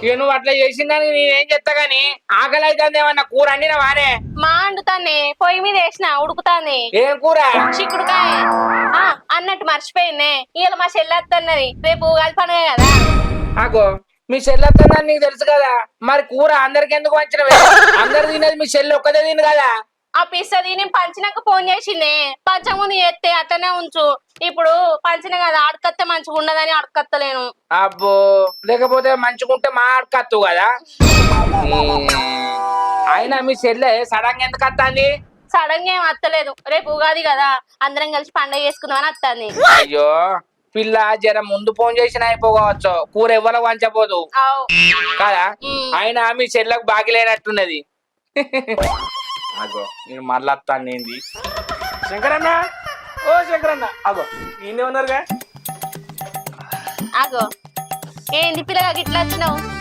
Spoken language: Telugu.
ఇక నువ్వు అట్లా చేసిందని నేనేం చెప్తా గాని ఆకలి అవుతుంది ఏమన్నా కూర అండినా వానే మా అండుతాన్ని పొయ్యి మీద వేసిన ఉడుకుతాంది. ఏం కూర చిక్కుడుకాయ. ఆ అన్నట్టు మర్చిపోయిందే, ఇవాళ మా చెల్లెత్తన్నది, రేపు ఉగాది పండుగ కదా. ఆగో మీ చెల్లి వస్తుందని నీకు తెలుసు కదా, మరి కూర అందరికి ఎందుకు వంచినవే? అందరు తినేది మీ చెల్లి ఒక్కదే తిను కదా. ఆ పిస్తది నేను పంచినాక ఫోన్ చేసిందే, పంచ ముందు చేస్తే అట్లనే ఉంచు. ఇప్పుడు పంచిన కదా, అడకత్తే మంచిగా ఉండదని అడకత్తలేను. అబ్బో లేకపోతే మంచుకుంటే మా ఆడకత్తు కదా. అయినా మీ చెల్లె సడన్ గా ఎందుకు వస్తుంది? సడన్ గా ఏం అత్తలేదు, రేపు ఉగాది కదా, అందరం కలిసి పండుగ చేసుకుందామని అత్తాంది. అయ్యో పిల్ల జర ముందు ఫోన్ చేసిన అయిపోవచ్చు, కూర ఎవ్వరకు వంచపోదు ఆవ్. కదా. ఉమ్. అయినా మీ చెల్లకు బాగి లేనట్టున్నది. అగో నేను మళ్ళీ వస్తాను ఏంది శంకరన్న, ఓ శంకరన్న, అగో ఈయనే ఉన్నారుగా. ఆగో ఏంది పిల్లగా గిట్లా వచ్చినావు?